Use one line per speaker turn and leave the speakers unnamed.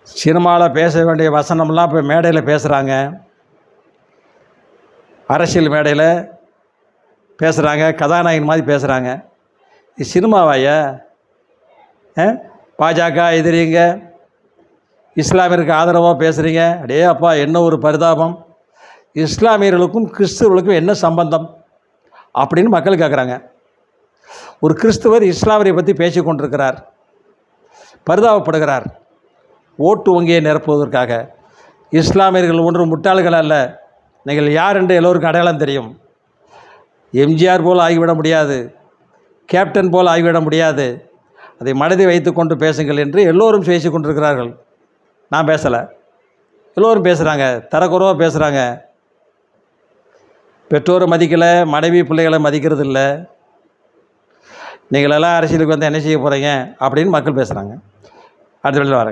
சினிமாவில் பேச வேண்டிய வசனம்லாம் இப்போ மேடையில் பேசுகிறாங்க, அரசியல் மேடையில் பேசுகிறாங்க, கதாநாயகன் மாதிரி பேசுகிறாங்க. இது சினிமாவாயா? பாஜக எதிரிங்க, இஸ்லாமியருக்கு ஆதரவாக பேசுகிறீங்க. அடே அப்பா, என்ன ஒரு பரிதாபம்! இஸ்லாமியர்களுக்கும் கிறிஸ்துவர்களுக்கும் என்ன சம்பந்தம் அப்படின்னு மக்கள் கேட்குறாங்க. ஒரு கிறிஸ்துவர் இஸ்லாமியரை பற்றி பேசி கொண்டிருக்கிறார், பரிதாபப்படுகிறார். ஓட்டு வங்கியை நிரப்புவதற்காக. இஸ்லாமியர்கள் ஒன்றும் முட்டாள்கள் அல்ல, நீங்கள் யார் என்று எல்லோருக்கும் அடையாளம் தெரியும். எம்ஜிஆர் போல் ஆகிவிட முடியாது, கேப்டன் போல் ஆகிவிட முடியாது. அதை மனதை வைத்து கொண்டு பேசுங்கள் என்று எல்லோரும் பேசி கொண்டிருக்கிறார்கள். நான் பேசலை, எல்லோரும் பேசுகிறாங்க, தரக்குறைவாக பேசுகிறாங்க. பெற்றோரை மதிக்கலை, மனைவி பிள்ளைகளை மதிக்கிறது இல்லை. நீங்களெல்லாம் அரசியலுக்கு வந்து என்ன செய்ய போகிறீங்க அப்படின்னு மக்கள் பேசுகிறாங்க. அடுத்த வேளையில் வரேன்.